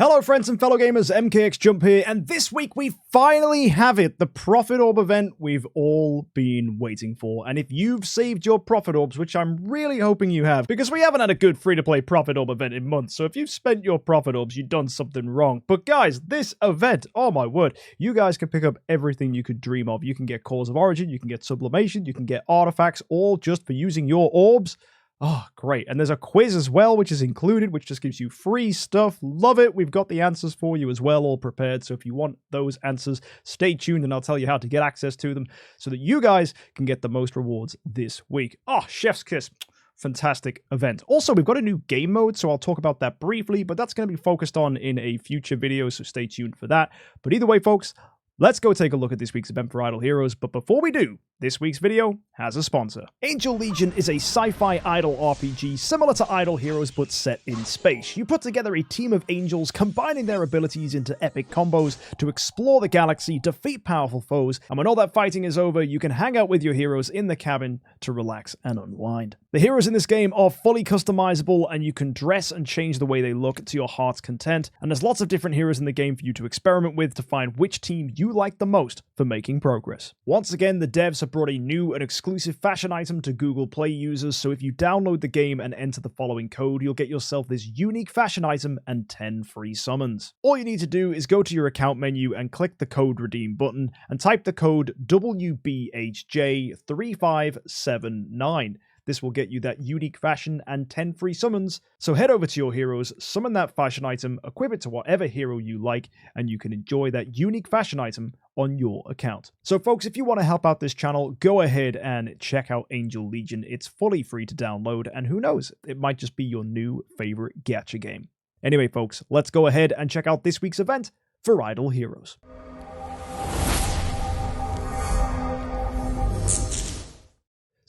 Hello friends and fellow gamers, MKxJUMP here, and this week we finally have it, the Prophet Orb event we've all been waiting for. And if you've saved your Prophet Orbs, which I'm really hoping you have, because we haven't had a good free-to-play Prophet Orb event in months, so if you've spent your Prophet Orbs, you've done something wrong. But guys, this event, oh my word, you guys can pick up everything you could dream of. You can get Cores of Origin, you can get Sublimation, you can get artifacts, all just for using your orbs. Oh, great. And there's a quiz as well, which is included, which just gives you free stuff. Love it. We've got the answers for you as well, all prepared. So if you want those answers, stay tuned and I'll tell you how to get access to them so that you guys can get the most rewards this week. Oh, chef's kiss. Fantastic event. Also, we've got a new game mode, so I'll talk about that briefly, but that's going to be focused on in a future video, so stay tuned for that. But either way, folks, let's go take a look at this week's event for Idle Heroes, but before we do, this week's video has a sponsor. Angel Legion is a sci-fi idle RPG similar to Idle Heroes but set in space. You put together a team of angels combining their abilities into epic combos to explore the galaxy, defeat powerful foes, and when all that fighting is over, you can hang out with your heroes in the cabin to relax and unwind. The heroes in this game are fully customizable and you can dress and change the way they look to your heart's content, and there's lots of different heroes in the game for you to experiment with to find which team you like the most for making progress. Once again, the devs have brought a new and exclusive fashion item to Google Play users, so if you download the game and enter the following code, you'll get yourself this unique fashion item and 10 free summons. All you need to do is go to your account menu and click the code redeem button and type the code WBHJ3579. This will get you that unique fashion and 10 free summons. So head over to your heroes, summon that fashion item, equip it to whatever hero you like, and you can enjoy that unique fashion item on your account. So folks, if you want to help out this channel, go ahead and check out Angel Legion. It's fully free to download, and who knows, it might just be your new favorite gacha game. Anyway folks, let's go ahead and check out this week's event for Idle Heroes.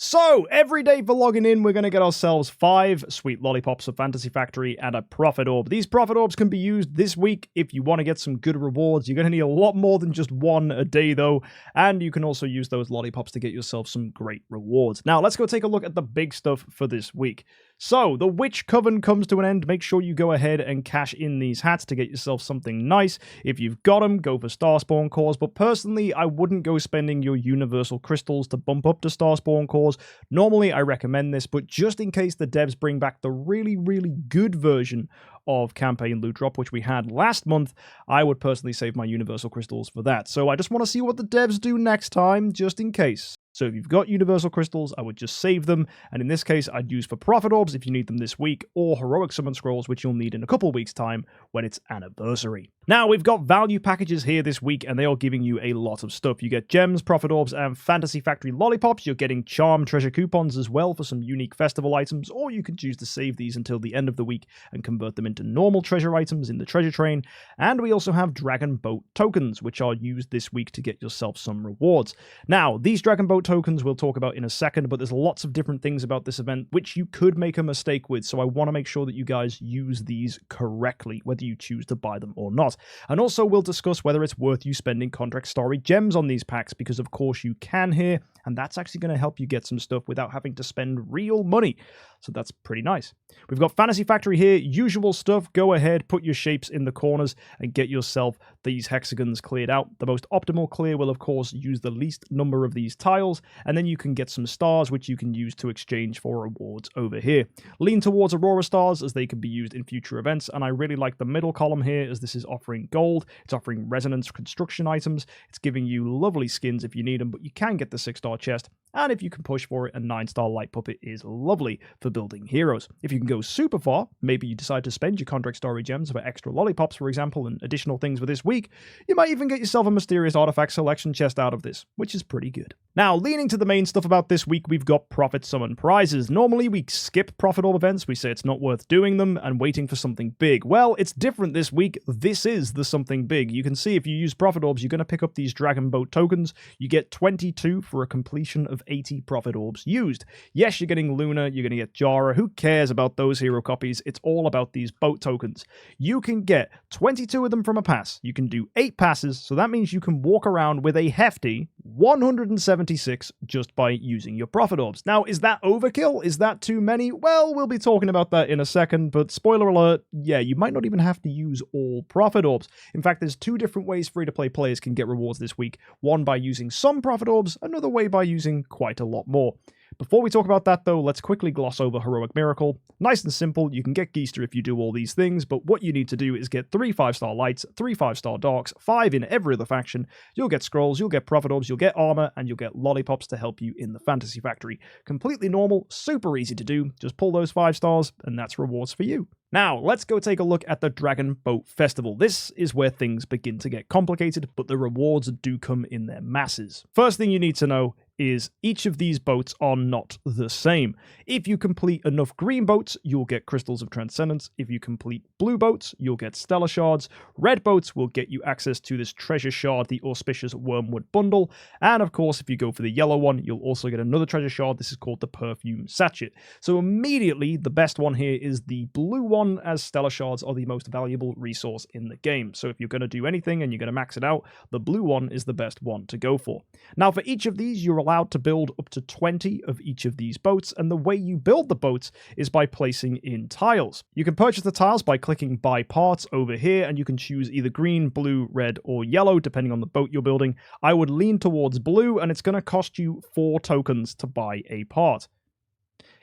So, every day for logging in, we're going to get ourselves 5 sweet lollipops of Fantasy Factory and a Prophet Orb. These Prophet Orbs can be used this week if you want to get some good rewards. You're going to need a lot more than just one a day, though. And you can also use those lollipops to get yourself some great rewards. Now, let's go take a look at the big stuff for this week. So, the Witch Coven comes to an end. Make sure you go ahead and cash in these hats to get yourself something nice. If you've got them, go for Starspawn cores. But personally, I wouldn't go spending your Universal Crystals to bump up to Starspawn cores. Normally, I recommend this, but just in case the devs bring back the really, really good version of Campaign Loot Drop, which we had last month, I would personally save my Universal Crystals for that. So I just want to see what the devs do next time, just in case. So if you've got Universal Crystals, I would just save them, and in this case, I'd use for Prophet Orbs if you need them this week, or Heroic Summon Scrolls, which you'll need in a couple weeks' time when it's anniversary. Now, we've got value packages here this week, and they are giving you a lot of stuff. You get Gems, Prophet Orbs, and Fantasy Factory Lollipops. You're getting Charm Treasure Coupons as well for some unique festival items, or you can choose to save these until the end of the week and convert them into normal treasure items in the treasure train. And we also have Dragon Boat tokens, which are used this week to get yourself some rewards. Now, these Dragon Boat tokens we'll talk about in a second, but there's lots of different things about this event which you could make a mistake with, so I want to make sure that you guys use these correctly, whether you choose to buy them or not. And also, we'll discuss whether it's worth you spending Contract Story gems on these packs, because of course you can here, and that's actually going to help you get some stuff without having to spend real money. So that's pretty nice. We've got Fantasy Factory here, usual stuff. Go ahead, put your shapes in the corners and get yourself these hexagons cleared out. The most optimal clear will, of course, use the least number of these tiles, and then you can get some stars, which you can use to exchange for rewards over here. Lean towards Aurora stars, as they can be used in future events, and I really like the middle column here, as this is offering gold, it's offering resonance construction items, it's giving you lovely skins if you need them, but you can get the 6-star chest, and if you can push for it, a 9-star light puppet is lovely for building heroes. If you can go super far, maybe you decide to spend your Contract Story gems for extra lollipops, for example, and additional things for this week, you might even get yourself a mysterious artifact selection chest out of this, which is pretty good. Now, leaning to the main stuff about this week, we've got Prophet Summon prizes. Normally, we skip Prophet Orb events, we say it's not worth doing them, and waiting for something big. Well, it's different this week. This is the something big. You can see if you use Prophet Orbs, you're going to pick up these Dragon Boat tokens. You get 22 for a completion of 80 Prophet Orbs used. Yes, you're getting Luna, you're going to get Jara. Who cares about those hero copies? It's all about these boat tokens. You can get 22 of them from a pass. You can can do 8 passes, so that means you can walk around with a hefty 176 just by using your Prophet Orbs. Now, is that overkill? Is that too many? Well, we'll be talking about that in a second, but spoiler alert, yeah, you might not even have to use all Prophet Orbs. In fact, there's 2 different ways free-to-play players can get rewards this week. One by using some Prophet Orbs, another way by using quite a lot more. Before we talk about that, though, let's quickly gloss over Heroic Miracle. Nice and simple, you can get Geister if you do all these things, but what you need to do is get 3 5-star lights, 3 5-star darks, 5 in every other faction. You'll get scrolls, you'll get Prophet Orbs, you'll get armor, and you'll get lollipops to help you in the Fantasy Factory. Completely normal, super easy to do. Just pull those 5 stars, and that's rewards for you. Now, let's go take a look at the Dragon Boat Festival. This is where things begin to get complicated, but the rewards do come in their masses. First thing you need to know is each of these boats are not the same. If you complete enough green boats, you'll get Crystals of Transcendence. If you complete blue boats, you'll get Stellar Shards. Red boats will get you access to this Treasure Shard, the Auspicious Wormwood Bundle. And of course, if you go for the yellow one, you'll also get another Treasure Shard. This is called the Perfume Sachet. So immediately, the best one here is the blue one, as Stellar Shards are the most valuable resource in the game. So if you're going to do anything and you're going to max it out, the blue one is the best one to go for. Now, for each of these, you're allowed to build up to 20 of each of these boats, and the way you build the boats is by placing in tiles. You can purchase the tiles by clicking buy parts over here, and you can choose either green, blue, red, or yellow, depending on the boat you're building. I would lean towards blue, and it's going to cost you 4 tokens to buy a part.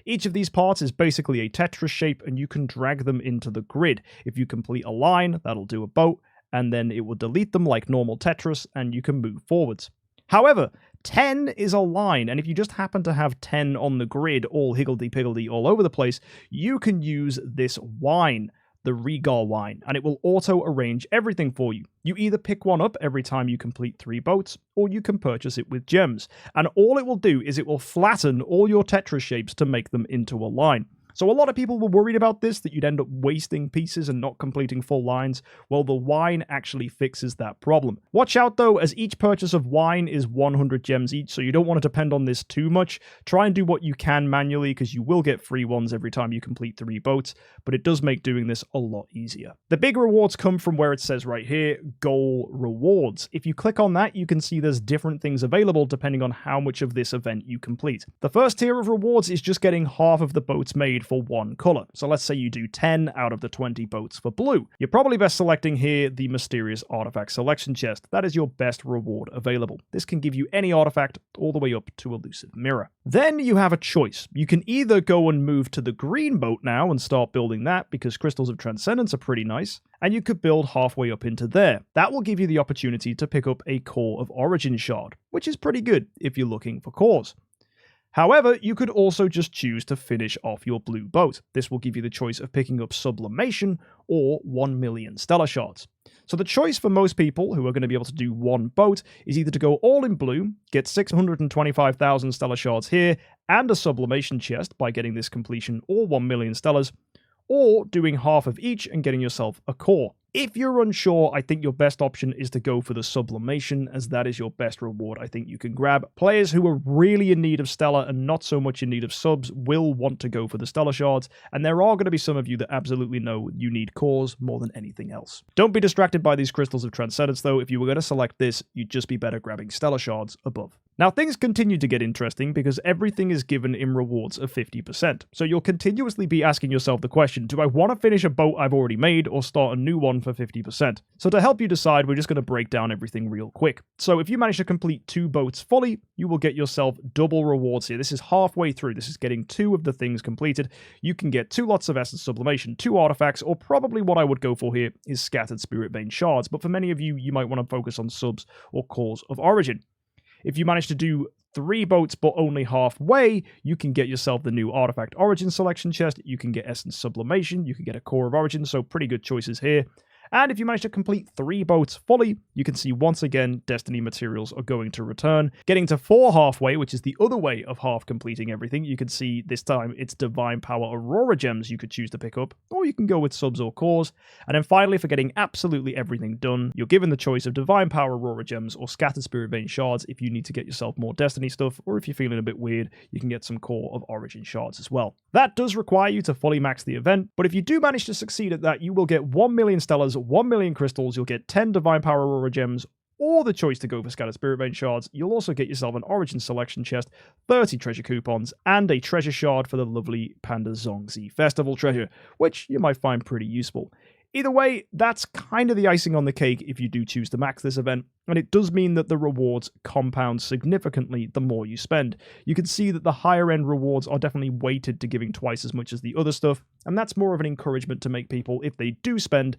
Each of these parts is basically a Tetris shape, and you can drag them into the grid. If you complete a line, that'll do a boat, and then it will delete them like normal Tetris, and you can move forwards. However, 10 is a line, and if you just happen to have 10 on the grid, all higgledy-piggledy all over the place, you can use this wine, the Regal wine, and it will auto-arrange everything for you. You either pick one up every time you complete 3 boats, or you can purchase it with gems, and all it will do is it will flatten all your Tetris shapes to make them into a line. So a lot of people were worried about this, that you'd end up wasting pieces and not completing full lines. Well, the wine actually fixes that problem. Watch out though, as each purchase of wine is 100 gems each, so you don't want to depend on this too much. Try and do what you can manually, because you will get free ones every time you complete 3 boats, but it does make doing this a lot easier. The big rewards come from where it says right here, goal rewards. If you click on that, you can see there's different things available depending on how much of this event you complete. The first tier of rewards is just getting half of the boats made for 1 color. So let's say you do 10 out of the 20 boats for blue. You're probably best selecting here the Mysterious Artifact Selection Chest. That is your best reward available. This can give you any artifact all the way up to Elusive Mirror. Then you have a choice. You can either go and move to the green boat now and start building that, because Crystals of Transcendence are pretty nice, and you could build halfway up into there. That will give you the opportunity to pick up a Core of Origin shard, which is pretty good if you're looking for cores. However, you could also just choose to finish off your blue boat. This will give you the choice of picking up Sublimation or 1 million Stellar Shards. So the choice for most people who are going to be able to do 1 boat is either to go all in blue, get 625,000 Stellar Shards here, and a Sublimation chest by getting this completion, or 1 million Stellars, or doing half of each and getting yourself a core. If you're unsure, I think your best option is to go for the Sublimation, as that is your best reward I think you can grab. Players who are really in need of Stellar and not so much in need of subs will want to go for the Stellar Shards, and there are going to be some of you that absolutely know you need cores more than anything else. Don't be distracted by these Crystals of Transcendence though. If you were going to select this, you'd just be better grabbing Stellar Shards above. Now things continue to get interesting because everything is given in rewards of 50%. So you'll continuously be asking yourself the question, do I want to finish a boat I've already made or start a new one for 50%? So to help you decide, we're just going to break down everything real quick. So if you manage to complete 2 boats fully, you will get yourself double rewards here. This is halfway through. This is getting 2 of the things completed. You can get 2 lots of Essence Sublimation, 2 artifacts, or probably what I would go for here is Scattered Spirit Vein Shards. But for many of you, you might want to focus on subs or Cores of Origin. If you manage to do 3 boats but only halfway, you can get yourself the new Artifact Origin Selection Chest, you can get Essence Sublimation, you can get a Core of Origin, so pretty good choices here. And if you manage to complete 3 boats fully, you can see once again Destiny materials are going to return. Getting to 4 halfway, which is the other way of half completing everything, you can see this time it's Divine Power Aurora gems you could choose to pick up, or you can go with subs or cores. And then finally, for getting absolutely everything done, you're given the choice of Divine Power Aurora gems or Scattered Spirit Vein Shards if you need to get yourself more Destiny stuff, or if you're feeling a bit weird, you can get some Core of Origin shards as well. That does require you to fully max the event, but if you do manage to succeed at that, you will get 1 million Stellars 1 million crystals, you'll get 10 Divine Power Aurora gems, or the choice to go for Scattered Spirit Vein shards. You'll also get yourself an Origin Selection chest, 30 treasure coupons, and a treasure shard for the lovely Panda Zongzi Festival treasure, which you might find pretty useful. Either way, that's kind of the icing on the cake if you do choose to max this event, and it does mean that the rewards compound significantly the more you spend. You can see that the higher end rewards are definitely weighted to giving twice as much as the other stuff, and that's more of an encouragement to make people, if they do spend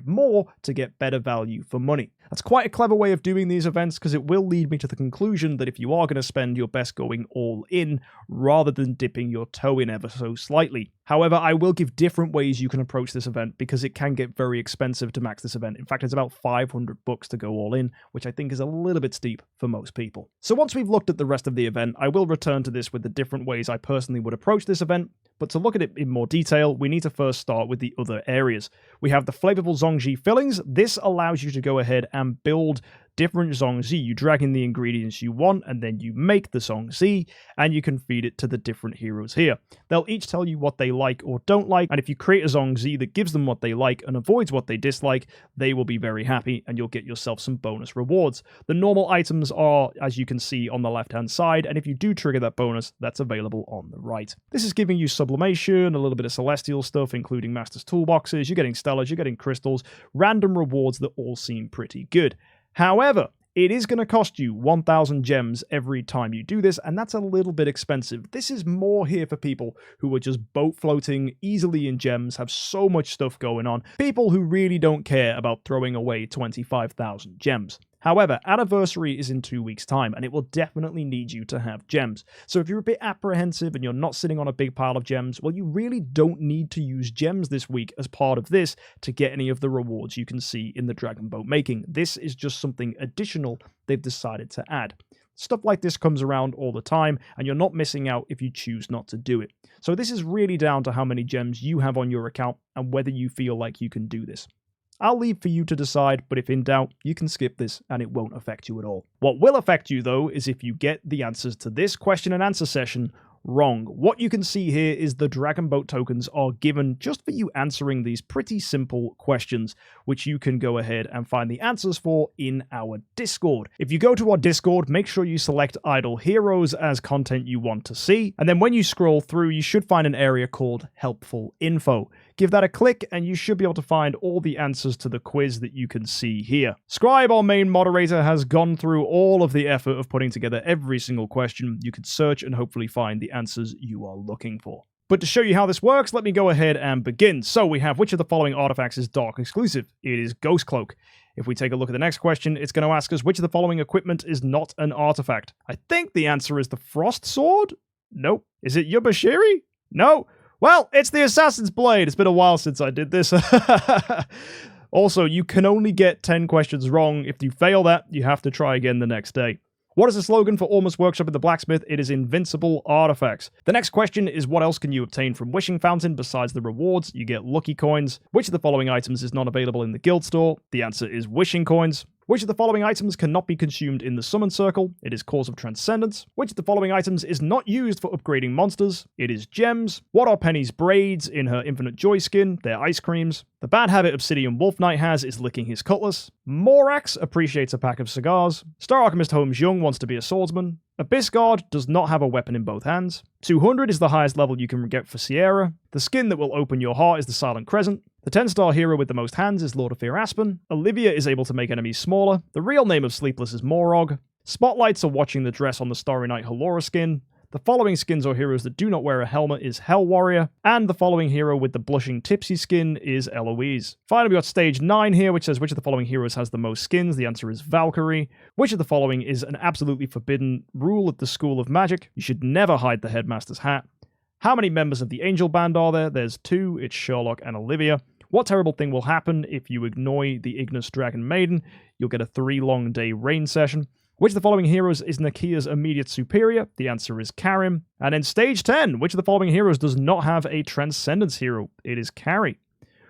more to get better value for money. That's quite a clever way of doing these events, because it will lead me to the conclusion that if you are going to spend, you're best going all in rather than dipping your toe in ever so slightly. However, I will give different ways you can approach this event, because it can get very expensive to max this event. In fact, it's about $500 to go all in, which I think is a little bit steep for most people. So once we've looked at the rest of the event, I will return to this with the different ways I personally would approach this event, but to look at it in more detail, we need to first start with the other areas. We have the Flavorful Zongzi fillings. This allows you to go ahead and build different zongzi. You drag in the ingredients you want, and then you make the zongzi, and you can feed it to the different heroes here. They'll each tell you what they like or don't like, and if you create a zongzi that gives them what they like and avoids what they dislike, they will be very happy, and you'll get yourself some bonus rewards. The normal items are, as you can see, on the left-hand side, and if you do trigger that bonus, that's available on the right. This is giving you sublimation, a little bit of celestial stuff, including Master's Toolboxes, you're getting stellars, you're getting crystals, random rewards that all seem pretty good. However, it is going to cost you 1,000 gems every time you do this, and that's a little bit expensive. This is more here for people who are just boat floating easily in gems, have so much stuff going on, people who really don't care about throwing away 25,000 gems. However, Anniversary is in 2 weeks' time, and it will definitely need you to have gems. So if you're a bit apprehensive and you're not sitting on a big pile of gems, well, you really don't need to use gems this week as part of this to get any of the rewards you can see in the Dragon Boat making. This is just something additional they've decided to add. Stuff like this comes around all the time, and you're not missing out if you choose not to do it. So this is really down to how many gems you have on your account and whether you feel like you can do this. I'll leave for you to decide, but if in doubt, you can skip this and it won't affect you at all. What will affect you, though, is if you get the answers to this question and answer session wrong. What you can see here is the Dragon Boat tokens are given just for you answering these pretty simple questions, which you can go ahead and find the answers for in our Discord. If you go to our Discord, make sure you select Idle Heroes as content you want to see, and then when you scroll through, you should find an area called Helpful Info. Give that a click, and you should be able to find all the answers to the quiz that you can see here. Scribe, our main moderator, has gone through all of the effort of putting together every single question. You can search and hopefully find the answers you are looking for. But to show you how this works, let me go ahead and begin. So we have, which of the following artifacts is Dark exclusive? It is Ghost Cloak. If we take a look at the next question, it's going to ask us which of the following equipment is not an artifact. I think the answer is the Frost Sword? Nope. Is it Yubashiri? No. Well, it's the Assassin's Blade. It's been a while since I did this. Also, you can only get 10 questions wrong. If you fail that, you have to try again the next day. What is the slogan for Ormus Workshop in the Blacksmith? It is Invincible Artifacts. The next question is what else can you obtain from Wishing Fountain besides the rewards? You get lucky coins. Which of the following items is not available in the guild store? The answer is wishing coins. Which of the following items cannot be consumed in the Summon Circle? It is Cause of Transcendence. Which of the following items is not used for upgrading monsters? It is gems. What are Penny's braids in her Infinite Joy skin? They're ice creams. The bad habit Obsidian Wolf Knight has is licking his cutlass. Morax appreciates a pack of cigars. Star Alchemist Holmes Young wants to be a swordsman. Abyss Guard does not have a weapon in both hands. 200 is the highest level you can get for Sierra. The skin that will open your heart is the Silent Crescent. The 10-star hero with the most hands is Lord of Fear Aspen. Olivia is able to make enemies smaller. The real name of Sleepless is Morog. Spotlights are watching the dress on the Starry Night Halora skin. The following skins or heroes that do not wear a helmet is Hell Warrior, and the following hero with the blushing tipsy skin is Eloise. Finally, we got stage 9 here, which says which of the following heroes has the most skins. The answer is Valkyrie. Which of the following is an absolutely forbidden rule at the School of Magic? You should never hide the headmaster's hat. How many members of the Angel Band are there? There's 2. It's Sherlock and Olivia. What terrible thing will happen if you ignore the Ignis Dragon Maiden? You'll get a 3-long-day rain session. Which of the following heroes is Nakia's immediate superior? The answer is Karim. And in stage 10, which of the following heroes does not have a Transcendence hero? It is Carrie.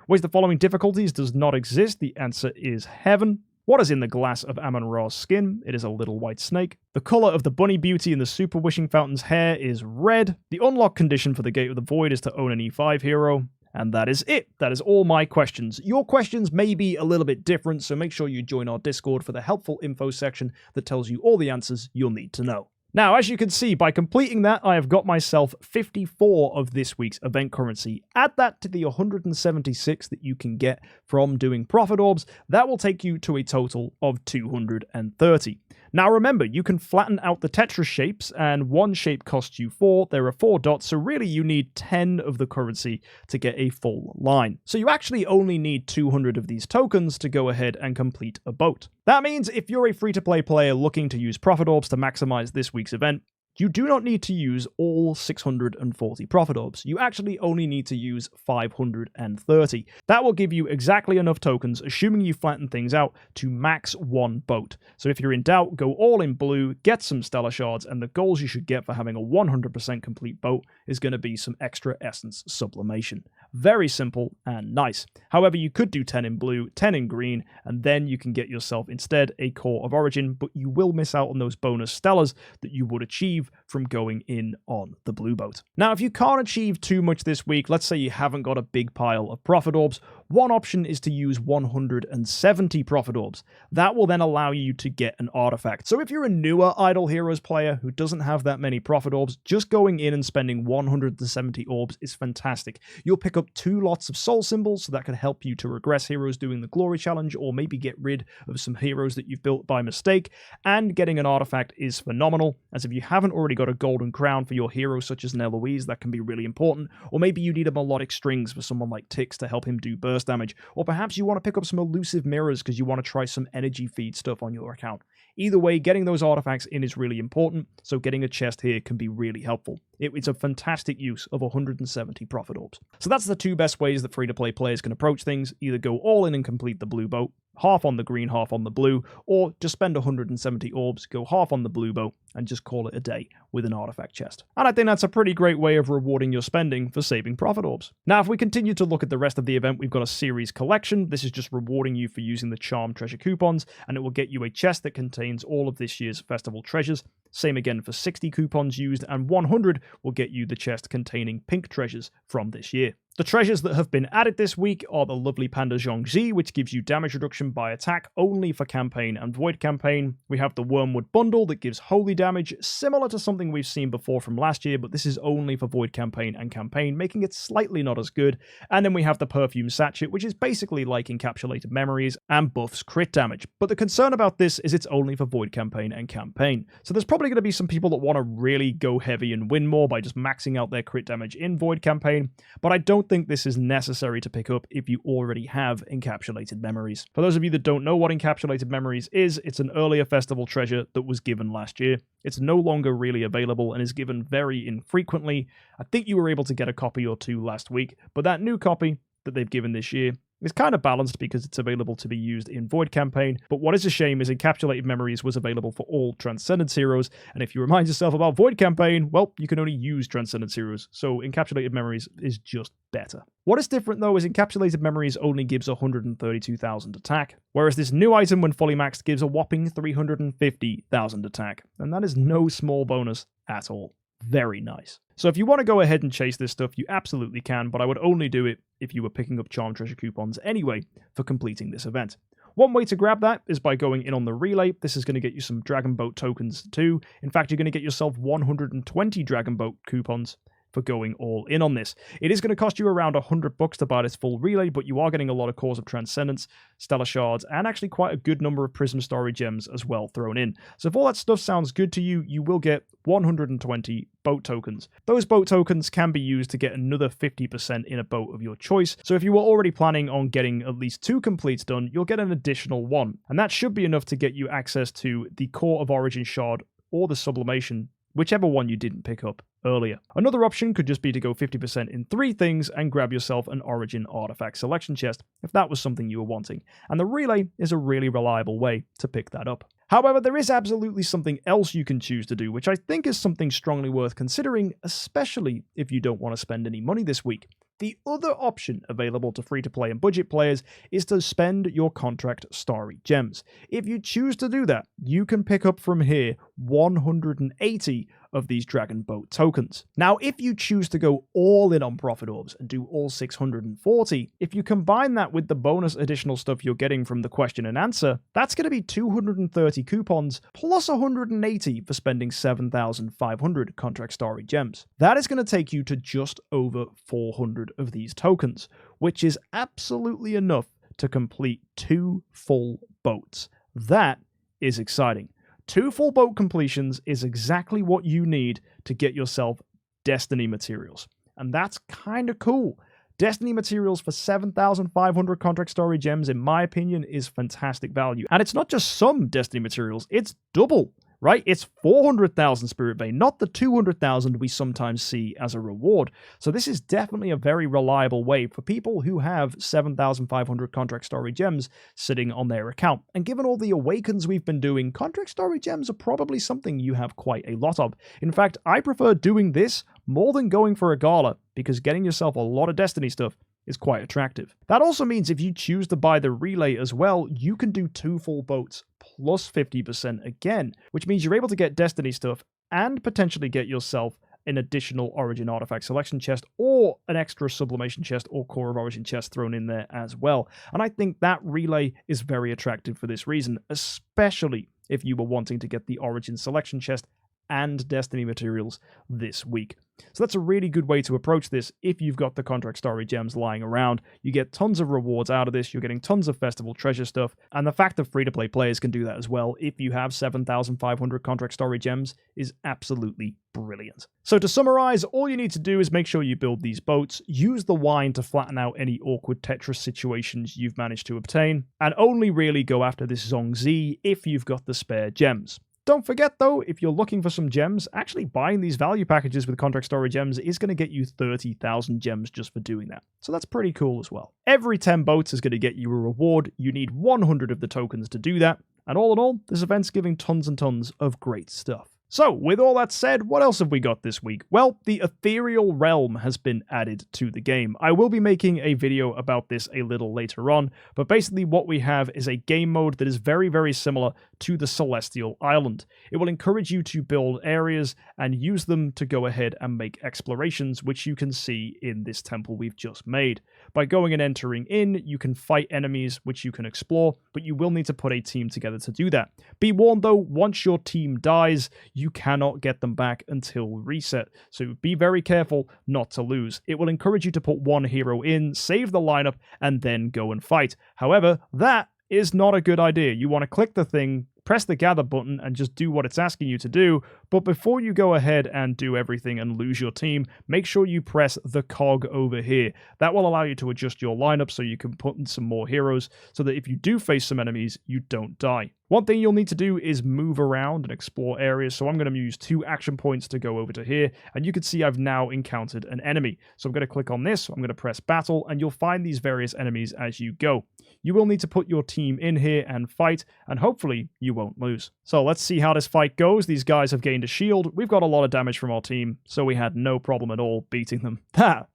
Which of the following difficulties does not exist? The answer is Heaven. What is in the glass of Amon-Ra's skin? It is a little white snake. The colour of the Bunny Beauty in the Super Wishing Fountain's hair is red. The unlock condition for the Gate of the Void is to own an E5 hero. And that is it. That is all my questions. Your questions may be a little bit different, so make sure you join our Discord for the helpful info section that tells you all the answers you'll need to know. Now, as you can see, by completing that, I have got myself 54 of this week's event currency. Add that to the 176 that you can get from doing Prophet Orbs. That will take you to a total of 230. Now remember, you can flatten out the Tetris shapes, and one shape costs you 4. There are 4 dots, so really you need 10 of the currency to get a full line. So you actually only need 200 of these tokens to go ahead and complete a boat. That means if you're a free-to-play player looking to use Prophet Orbs to maximize this week's event, you do not need to use all 640 Prophet Orbs. You actually only need to use 530. That will give you exactly enough tokens, assuming you flatten things out, to max one boat. So if you're in doubt, go all in blue, get some Stellar Shards, and the goals you should get for having a 100% complete boat is going to be some extra Essence Sublimation. Very simple and nice. However, you could do 10 in blue, 10 in green, and then you can get yourself instead a Core of Origin, but you will miss out on those bonus Stellars that you would achieve from going in on the blue boat. Now, if you can't achieve too much this week, let's say you haven't got a big pile of Prophet Orbs, one option is to use 170 Prophet Orbs. That will then allow you to get an artifact. So if you're a newer Idle Heroes player who doesn't have that many Prophet Orbs, just going in and spending 170 orbs is fantastic. You'll pick up 2 lots of soul symbols, so that could help you to regress heroes doing the glory challenge, or maybe get rid of some heroes that you've built by mistake, and getting an artifact is phenomenal, as if you haven't already got a golden crown for your hero such as Eloise, that can be really important, or maybe you need a melodic strings for someone like Tix to help him do burst damage, or perhaps you want to pick up some elusive mirrors because you want to try some energy feed stuff on your account. Either way, getting those artifacts in is really important, so getting a chest here can be really helpful. It's a fantastic use of 170 Prophet Orbs. So that's the 2 best ways that free-to-play players can approach things: either go all in and complete the blue boat, half on the green, half on the blue, or just spend 170 orbs, go half on the blue boat, and just call it a day with an artifact chest. And I think that's a pretty great way of rewarding your spending for saving Prophet Orbs. Now, if we continue to look at the rest of the event, we've got a series collection. This is just rewarding you for using the Charm Treasure coupons, and it will get you a chest that contains all of this year's festival treasures. Same again for 60 coupons used, and 100 will get you the chest containing pink treasures from this year. The treasures that have been added this week are the lovely Panda Zongzi, which gives you damage reduction by attack only for campaign and void campaign. We have the Wormwood Bundle that gives holy damage, similar to something we've seen before from last year, but this is only for void campaign and campaign, making it slightly not as good. And then we have the Perfume Sachet, which is basically like Encapsulated Memories and buffs crit damage. But the concern about this is it's only for void campaign and campaign. So there's probably going to be some people that want to really go heavy and win more by just maxing out their crit damage in void campaign, but I don't think this is necessary to pick up if you already have Encapsulated Memories. For those of you that don't know what Encapsulated Memories is, it's an earlier festival treasure that was given last year. It's no longer really available and is given very infrequently. I think you were able to get a copy or 2 last week, but that new copy that they've given this year is kind of balanced because it's available to be used in Void Campaign, but what is a shame is Encapsulated Memories was available for all Transcendence heroes, and if you remind yourself about Void Campaign, well, you can only use Transcendence heroes, so Encapsulated Memories is just better. What is different though is Encapsulated Memories only gives 132,000 attack, whereas this new item when fully maxed gives a whopping 350,000 attack, and that is no small bonus at all. Very nice. So if you want to go ahead and chase this stuff, you absolutely can, but I would only do it if you were picking up Charm Treasure coupons anyway for completing this event. One way to grab that is by going in on the relay. This is going to get you some Dragon Boat tokens too. In fact, you're going to get yourself 120 Dragon Boat coupons for going all in on this. It is going to cost you around $100 to buy this full relay, but you are getting a lot of Cores of Transcendence, Stellar Shards, and actually quite a good number of Prism Story Gems as well thrown in. So if all that stuff sounds good to you, you will get 120 boat tokens. Those boat tokens can be used to get another 50% in a boat of your choice. So if you were already planning on getting at least 2 completes done, you'll get an additional 1. And that should be enough to get you access to the Core of Origin Shard or the Sublimation, whichever one you didn't pick up earlier. Another option could just be to go 50% in 3 things and grab yourself an Origin Artifact Selection chest, if that was something you were wanting. And the relay is a really reliable way to pick that up. However, there is absolutely something else you can choose to do, which I think is something strongly worth considering, especially if you don't want to spend any money this week. The other option available to free-to-play and budget players is to spend your contract Starry Gems. If you choose to do that, you can pick up from here 180 of these Dragon Boat tokens. Now, if you choose to go all in on Prophet Orbs and do all 640, if you combine that with the bonus additional stuff you're getting from the question and answer, that's going to be 230 coupons plus 180 for spending 7,500 contract story gems. That is going to take you to just over 400 of these tokens, which is absolutely enough to complete 2 full boats. That is exciting. 2 full boat completions is exactly what you need to get yourself Destiny materials. And that's kind of cool. Destiny materials for 7,500 contract story gems, in my opinion, is fantastic value. And it's not just some Destiny materials, it's double. Right? It's 400,000 Spirit Vein, not the 200,000 we sometimes see as a reward. So this is definitely a very reliable way for people who have 7,500 contract story gems sitting on their account. And given all the awakens we've been doing, contract story gems are probably something you have quite a lot of. In fact, I prefer doing this more than going for a gala, because getting yourself a lot of Destiny stuff is quite attractive. That also means if you choose to buy the relay as well, you can do 2 full boats plus 50% again, which means you're able to get Destiny stuff and potentially get yourself an additional Origin Artifact Selection chest or an extra Sublimation chest or Core of Origin chest thrown in there as well. And I think that relay is very attractive for this reason, especially if you were wanting to get the Origin Selection chest and Destiny materials this week. So that's a really good way to approach this if you've got the contract story gems lying around. You get tons of rewards out of this, you're getting tons of festival treasure stuff, and the fact that free-to-play players can do that as well if you have 7,500 contract story gems is absolutely brilliant. So to summarize, all you need to do is make sure you build these boats, use the wine to flatten out any awkward Tetris situations you've managed to obtain, and only really go after this zongzi if you've got the spare gems. Don't forget though, if you're looking for some gems, actually buying these value packages with contract story gems is going to get you 30,000 gems just for doing that. So that's pretty cool as well. Every 10 boats is going to get you a reward. You need 100 of the tokens to do that. And all in all, this event's giving tons and tons of great stuff. So, with all that said, what else have we got this week? Well, the Ethereal realm has been added to the game. I will be making a video about this a little later on, but basically what we have is a game mode that is very, very similar to the Celestial Island. It will encourage you to build areas and use them to go ahead and make explorations, which you can see in this temple we've just made. By going and entering in, you can fight enemies, which you can explore, but you will need to put a team together to do that. Be warned though, once your team dies, you cannot get them back until reset, so be very careful not to lose. It will encourage you to put one hero in, save the lineup, and then go and fight. However, that is not a good idea. You want to click the thing, press the gather button, and just do what it's asking you to do. But before you go ahead and do everything and lose your team, make sure you press the cog over here. That will allow you to adjust your lineup so you can put in some more heroes, so that if you do face some enemies, you don't die. One thing you'll need to do is move around and explore areas, so I'm going to use 2 action points to go over to here, and you can see I've now encountered an enemy. So I'm going to click on this, I'm going to press battle, and you'll find these various enemies as you go. You will need to put your team in here and fight, and hopefully you won't lose. So let's see how this fight goes. These guys have gained a shield. We've got a lot of damage from our team, so we had no problem at all beating them. That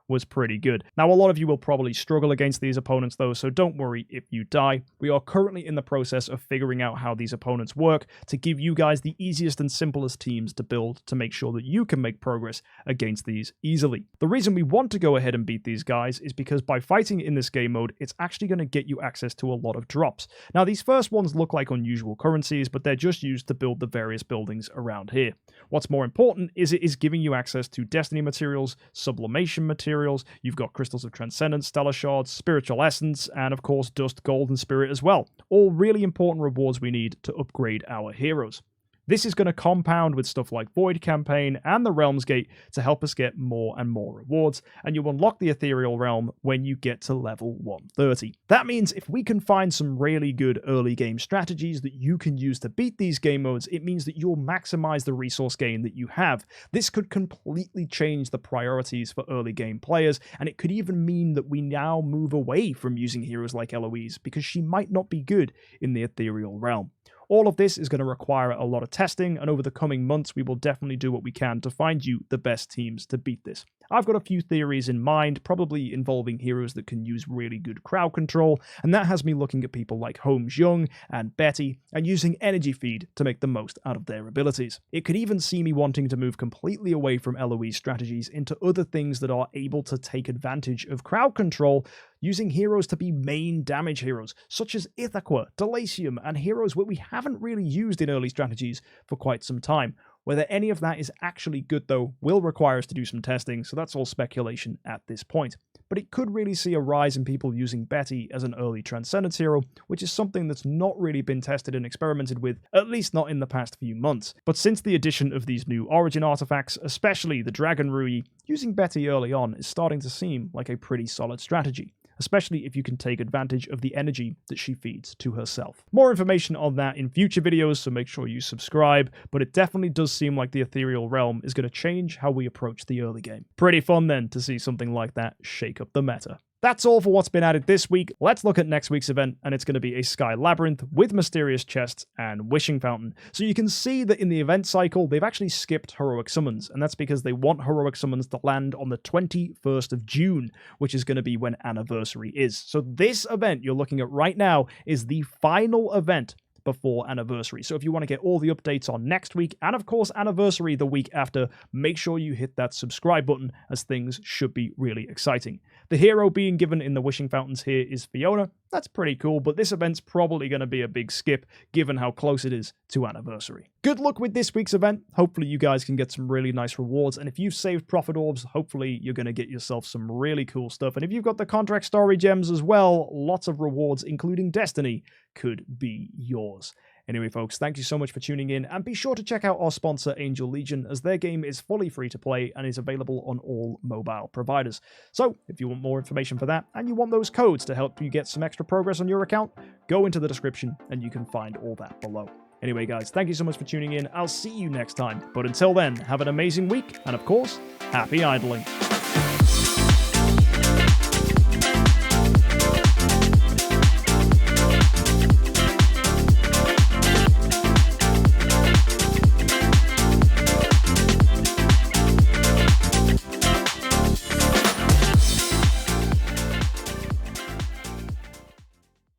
was pretty good. Now, a lot of you will probably struggle against these opponents though, so don't worry if you die. We are currently in the process of figuring out how these opponents work to give you guys the easiest and simplest teams to build to make sure that you can make progress against these easily. The reason we want to go ahead and beat these guys is because by fighting in this game mode, it's actually going to get you access to a lot of drops. Now, these first ones look like unusual currencies, but they're just used to build the various buildings around here. What's more important is it is giving you access to Destiny materials, sublimation materials, you've got Crystals of Transcendence, Stellar Shards, Spiritual Essence, and of course Dust, Gold, and Spirit as well. All really important rewards we need to upgrade our heroes. This is going to compound with stuff like Void Campaign and the Realms Gate to help us get more and more rewards, and you unlock the Ethereal Realm when you get to level 130. That means if we can find some really good early game strategies that you can use to beat these game modes, it means that you'll maximize the resource gain that you have. This could completely change the priorities for early game players, and it could even mean that we now move away from using heroes like Eloise, because she might not be good in the Ethereal Realm. All of this is going to require a lot of testing, and over the coming months, we will definitely do what we can to find you the best teams to beat this. I've got a few theories in mind, probably involving heroes that can use really good crowd control, and that has me looking at people like MKxJUMP and Betty, and using energy feed to make the most out of their abilities. It could even see me wanting to move completely away from LoE strategies into other things that are able to take advantage of crowd control, using heroes to be main damage heroes, such as Ithaca, Delasium, and heroes that we haven't really used in early strategies for quite some time. Whether any of that is actually good, though, will require us to do some testing, so that's all speculation at this point. But it could really see a rise in people using Betty as an early Transcendence hero, which is something that's not really been tested and experimented with, at least not in the past few months. But since the addition of these new Origin artifacts, especially the Dragon Rui, using Betty early on is starting to seem like a pretty solid strategy, especially if you can take advantage of the energy that she feeds to herself. More information on that in future videos, so make sure you subscribe, but it definitely does seem like the Ethereal realm is going to change how we approach the early game. Pretty fun then to see something like that shake up the meta. That's all for what's been added this week. Let's look at next week's event, and it's going to be a Sky Labyrinth with Mysterious Chests and Wishing Fountain. So you can see that in the event cycle, they've actually skipped Heroic Summons, and that's because they want Heroic Summons to land on the 21st of June, which is going to be when Anniversary is. So this event you're looking at right now is the final event before Anniversary. So if you want to get all the updates on next week, and of course Anniversary the week after, make sure you hit that subscribe button, as things should be really exciting. The hero being given in the Wishing Fountains here is Fiona. That's pretty cool, but this event's probably going to be a big skip, given how close it is to Anniversary. Good luck with this week's event. Hopefully you guys can get some really nice rewards, and if you've saved Prophet Orbs, hopefully you're going to get yourself some really cool stuff. And if you've got the Contract Story Gems as well, lots of rewards, including Destiny, could be yours. Anyway, folks, thank you so much for tuning in, and be sure to check out our sponsor, Angel Legion, as their game is fully free to play and is available on all mobile providers. So, if you want more information for that, and you want those codes to help you get some extra progress on your account, go into the description and you can find all that below. Anyway, guys, thank you so much for tuning in. I'll see you next time. But until then, have an amazing week, and of course, happy idling.